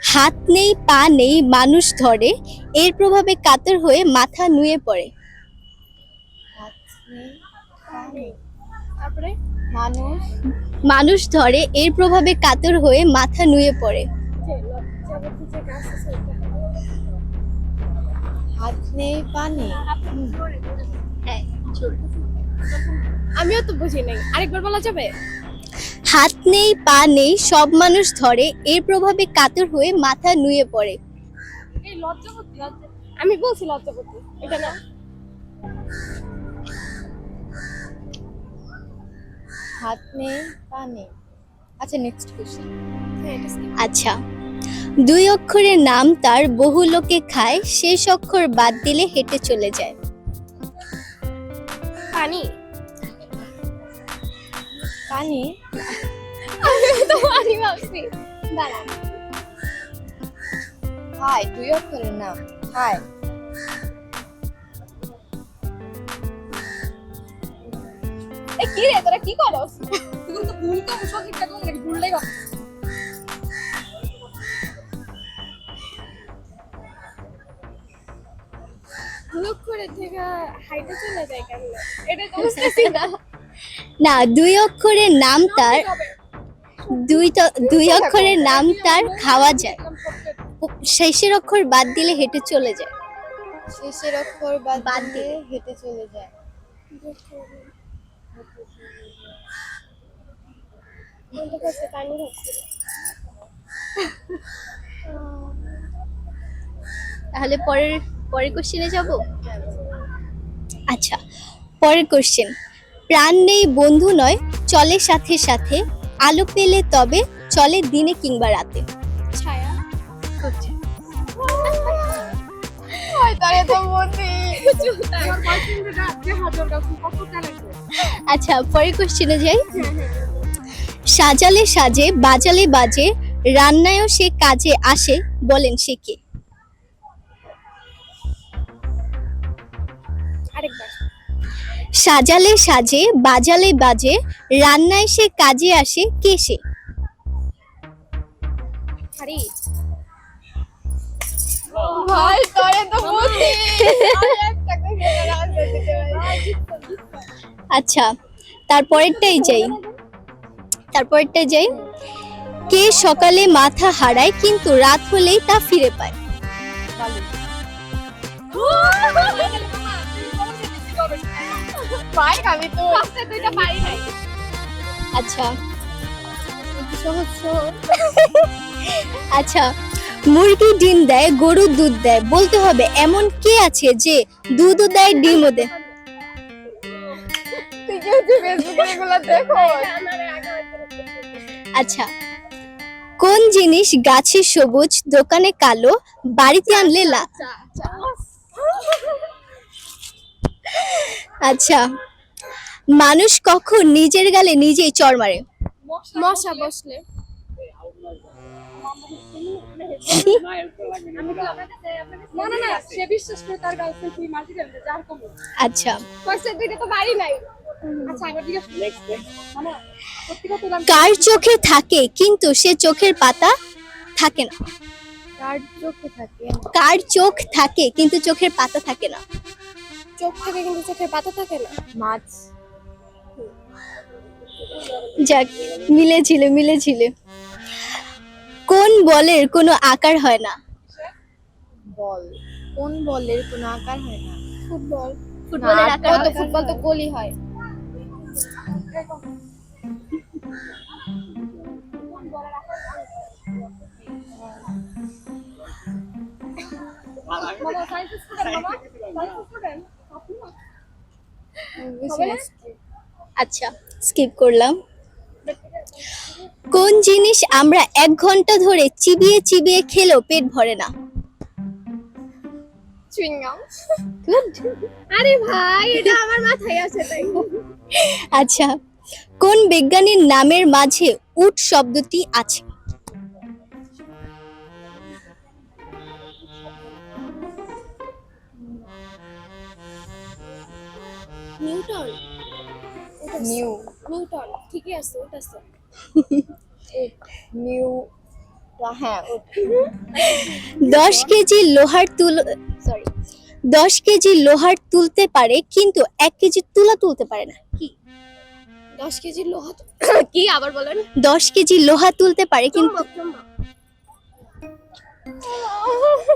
হাত নেই পা নেই মানুষ ধরে, এর প্রভাবে কাতর হয়ে মাথা নুয়ে পড়ে। হাত নেই পা নেই তারপরে মানুষ মানুষ ধরে, এর প্রভাবে কাতর হয়ে মাথা নুয়ে পড়ে। হাত নেই পা নেই হ্যাঁ, আমিও তো বুঝি নাই, আরেকবার বলা যাবে? হাত নেই পা নেই সব মানুষ ধরে, এর প্রভাবে কাতর হয়ে মাথা নুয়ে পড়ে। এই লজ্জাপতি, আমি বলছি লজ্জাপতি, এটা না? হাত নেই পা নেই। আচ্ছা, নেক্সট কোশ্চেন। হ্যাঁ, এটা skip। আচ্ছা, দুই অক্ষরের নাম তার বহু লোকে খায়, শেষ অক্ষর বাদ দিলে হেঁটে চলে যায়। পানি। পানি আমি তো পানি ভাবছি। দাঁড়া, হাই, দুই অক্ষরের নাম হাই। এ কি রে, তোরা কি করস? তুই তো ভুল তো সঠিকটা কোন নাকি ভুলটাই ভাব। ভুল করে থেকে হাইটে চলে যায় কেন? এটা তো বুঝতেছি না। না, দুই অক্ষরের নাম তার, দুই অক্ষরের নাম তার খাওয়া যায়, শেষের অক্ষর বাদ দিলে হেঁটে চলে যায়। শেষের অক্ষর বাদ বাদ দিয়ে হেঁটে চলে যায়। কোনটা করতে পানি ভাবছি। তাহলে পরের কোশ্চেনে যাব। আচ্ছা, পরের কোশ্চেন। প্রাণ নেই বন্ধু নয়, চলে সাথে সাথে, আলো পেলে তবে চলে দিনে কিংবা রাতে। ছায়া। ওই তারে তো মতি। আমার বয়ফ্রেন্ডটা যে হাজার কাছে কত ট্যালেন্ট। আচ্ছা, পরের কোশ্চেনে যাই। সাজালে সাজে বাজালে বাজে, রান্নায়ও সে কাজে আসে, বলেন সে কে? আরেকবার। সাজালে সাজে বাজালে বাজে, রান্নায় সে কাজে আসে, কে সে? হারি। ভাই তারে তো মতি। একটা কোশ্চেনের আনসার দিতে পারি। আচ্ছা, তারপরেরটাই যাই। কে সকালে মাথা হারায় কিন্তু রাত হলেই তা ফিরে পায়। ভাই আমি তো ফার্স্টে দুইটা পারি নাই। আচ্ছা সহজ সহজ। আচ্ছা, মুরগি ডিম দেয় গরু দুধ দেয়, বলতে হবে এমন কে আছে যে দুধও দেয় ডিমও দেয়। তুই কি হচ্ছে ফেসবুকে এগুলো দেখো? আচ্ছা, কোন জিনিস গাছে সবুজ দোকানে কালো, বাড়িতে আনলে লাল? আচ্ছা, মানুষ কখন নিজের গালে নিজেই চড় মারে? মশা বসলে। না না না, সে বিশ্বাস করে তার গার্লফ্রেন্ড তুই মারতে যাবে যার কম। আচ্ছা, ফার্স্টে দুইটা তো পারি নাই। আচ্ছা, আবার জিজ্ঞেস নেক্সট মানে সত্যি কথা জান। কার চোখে থাকে কিন্তু সে চোখের পাতা থাকে না? কার চোখে থাকে? কার চোখ থাকে কিন্তু চোখের পাতা থাকে না? চোখ থেকে কিন্তু চোখের পাতা থাকে না। মাছ। যাক, মিলেছিল। কোন বলের কোনো আকার হয় না? বল। কোন বলের কোনো আকার হয় না? ফুটবল। ফুটবলের আকার তো হয়। ফুটবল তো গোলই হয়। মামা সায়েন্স স্টুডেন্ট, মামা সায়েন্স স্টুডেন্ট আপনি না? বুঝি না। আচ্ছা, স্কিপ করলাম। কোন জিনিস আমরা 1 ঘন্টা ধরে চিবিয়ে চিবিয়ে খেলেও পেট ভরে না? চুইংগাম। আরে ভাই, এটা আমার মাথায় আছে তাই। আচ্ছা, কোন বিজ্ঞানীর নামের মাঝে উট শব্দটি আছে? নিউটন। নিউ নিউটন ঠিকই আছে, ওটা আছে। নিউ হ্যাঁ 10 কেজি লোহার সরি 10 কেজি লোহার তুলতে পারে কিন্তু 1 কেজি তুলা তুলতে পারে না কি? 10 কেজি লোহা কি আবার বলেন? 10 কেজি লোহা তুলতে পারে কিন্তু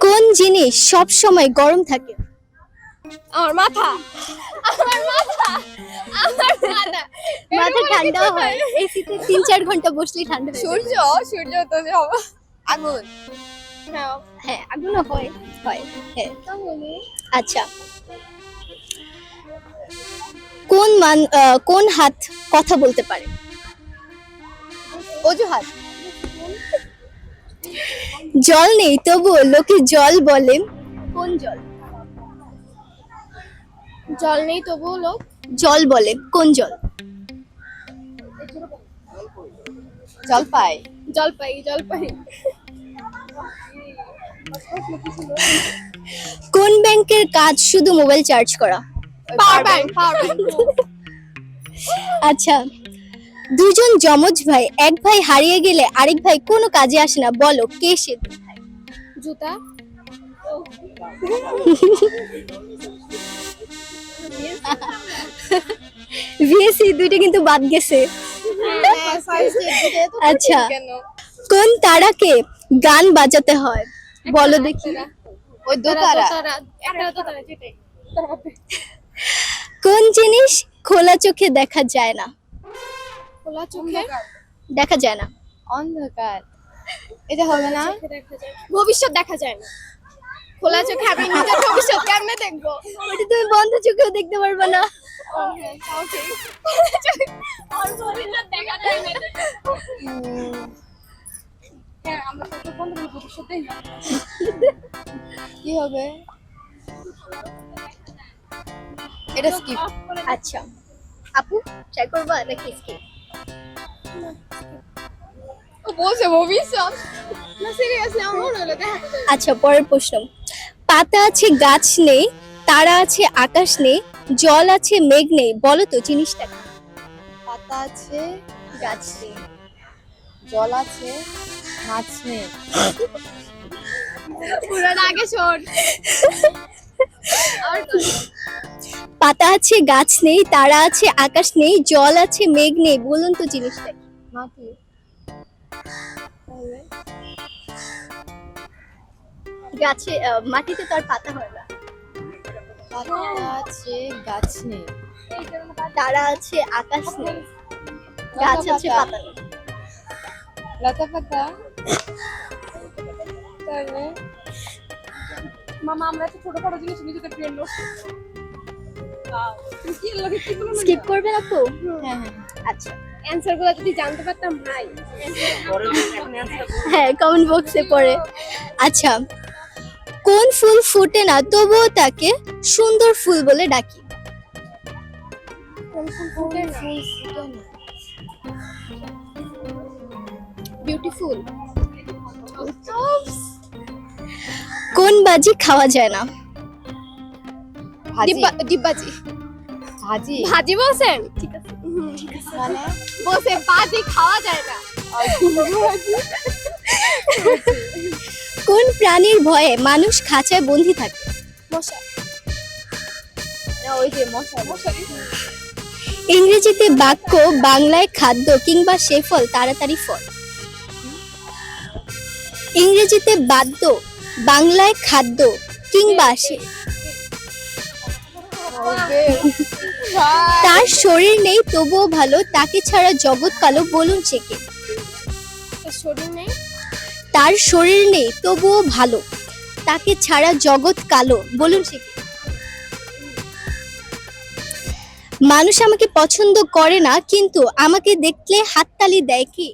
কোন জিনিস সব সময় গরম থাকে? আমার মাথা আমার মাথা আমার মাথা মাথা ঠান্ডা হয়, এসিতে 3-4 ঘন্টা বসলেই ঠান্ডা হয়ে যায়। সূর্য সূর্য তো আগুন। হ্যাঁ হ্যাঁ, আগুনও হয় হয় হ্যাঁ। আচ্ছা, কোন হাত কথা বলতে পারে? অজুহাত। জল নেই তবুও লোকে জল বলে, কোন জল? জল নেই তবুও লোক জল বলে, কোন জল? জলপাই জলপাই জলপাই। কোন ব্যাংকের কাজ শুধু মোবাইল চার্জ করা? Power bank power bank. আচ্ছা, দুজন যমজ ভাই, এক ভাই হারিয়ে গেলে আরেক ভাই কোনো কাজে আসে না, বলো কে সে? জুতা। ভিএসি দুইটা কিন্তু বাদ গেছে। আচ্ছা, কোন তারাকে গান বাজাতে হয় বলো দেখি? ওই দোতারা। একটা তো তারা যেটাই কোন জিনিস খোলা চোখে দেখা যায় না? খোলা চোখে দেখা যায় না, অন্ধকার। এটা হবে না? দেখা যায়, ভবিষ্যৎ দেখা যায় না। খোলা চোখে আমি নিজের ভবিষ্যৎ কেমনে দেখবো? ওটা তুমি বন্ধ চোখেও দেখতে পারবে না। আর ভবিষ্যৎ দেখা যায় না। হ্যাঁ, আমরা তো বন্ধ করে ভবিষ্যৎ দেখি না। কি হবে? এটা স্কিপ। আচ্ছা, আপু ট্রাই করবা নাকি স্কিপ? ও বলছে ভবিষ্যৎ। না সিরিয়াসলি আমার হলো দেখা যায়। আচ্ছা, পরের প্রশ্ন। পাতা আছে গাছ নেই, তারা আছে আকাশ নেই, জল আছে মেঘ নেই, বলো তো জিনিসটা কি? পাতা আছে গাছ নেই, জল আছে মাছ নেই। পুরাটা আগে শোন। পাতা আছে গাছ নেই, তারা আছে আকাশ নেই, জল আছে মেঘ নেই, বলুন তো জিনিসটা কি? মাটি। গাছে মাটিতে তো আর পাতা হয় না। পাতা আছে গাছ নেই। তারা আছে আকাশ নেই, গাছ আছে পাতা নেই। লতা পাতা। তাহলে মামা আমরা তো ছোটখাটো জিনিস নিজেদের ট্রেন লোক কি লাগে কি বলো? স্কিপ করবেন আপু? হ্যাঁ হ্যাঁ। আচ্ছা, অ্যানসার গুলো যদি জানতে পারতাম ভাই। হ্যাঁ কমেন্ট বক্সে পড়ে। আচ্ছা, কোন ফুল ফুটে না তবুও তাকে সুন্দর ফুল বলে ডাকি? কোন ফুল ফুটে না? বিউটিফুল। কোন বাজি খাওয়া যায় না? ভাজি। ডিব্বাজি। ভাজি ভাজি বলছেন? ঠিক আছে। মানে বলছে বাজি খাওয়া যায় না। কোন প্রাণীর ভয়ে মানুষ খাঁচায় বন্দি থাকে? মশা। না ওই যে মশা। ইংরেজিতে বাক্য, বাংলায় খাদ্য কিংবা সে ফল তাড়াতাড়ি ফল। ইংরেজিতে বাদ্য, বাংলায় খাদ্য কিংবা সে। তার শরীর নেই তবুও ভালো, তাকে ছাড়া জগৎ কালো, বলুন সে কে? শরীর নেই। তার শরীর নেই তবুও ভালো, তাকে ছাড়া জগৎ কালো, বলুন সে কে? মানুষ আমাকে পছন্দ করে না কিন্তু আমাকে দেখলে হাততালি দেয় কি?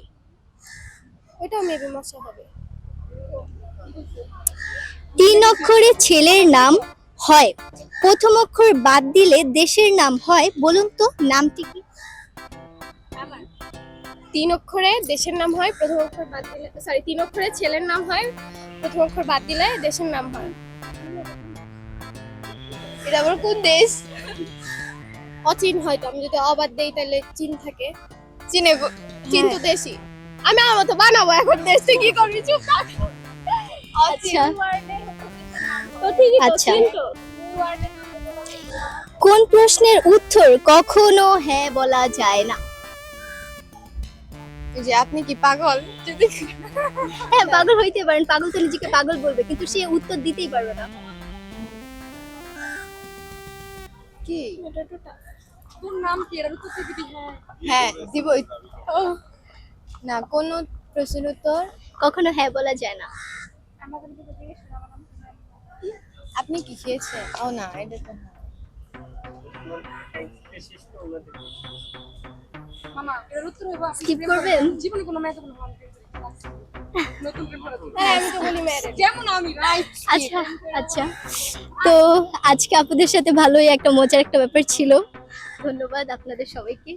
এটা মেবি মশা হবে। 3 অক্ষরে ছেলের নাম হয়, প্রথম অক্ষর বাদ দিলে দেশের নাম হয়, বলুন তো নামটি কি? 3 অক্ষরে দেশের নাম হয়, প্রথম অক্ষর বাদ দিলে 3 অক্ষরে ছেলের নাম হয়, প্রথম অক্ষর বাদ দিলে দেশের নাম হয়। এটা আবার কোন দেশ? অচিন হয়তো, আমি যদি অবাদ দেই তাহলে চীন থাকে। চীনে। চীন তো দেশই। আমি আমার মতো বানাবো এখন দেশে কি করবি চুপ থাক। আচ্ছা তো ঠিকই তো আচ্ছা। তিন তো। কোন প্রশ্নের উত্তর কখনো হ্যাঁ বলা যায় না? এই যে আপনি কি পাগল? যদি হ্যাঁ পাগল হইতে পারেন, পাগল তো নিজেকে পাগল বলবে কিন্তু সে উত্তর দিতেই পারবে না। কি তোর নাম কি এর উত্তর থেকে দিবি হ্যাঁ দিবই। না কোন প্রশ্নের উত্তর কখনো হ্যাঁ বলা যায় না। আপনি কি খেয়েছেন? ও না এটা তো না। মামা এর উত্তর হইবো স্কিপ করবেন? জীবনে কোনো মেয়েকে কোনো ভালো নতুন প্রেম করা হ্যাঁ আমি তো বলি ম্যারেজ যেমন আমি রাইট আচ্ছা আচ্ছা, তো আজকে আপনাদের সাথে ভালোই একটা মজার একটা ব্যাপার ছিল। ধন্যবাদ আপনাদের সবাইকে।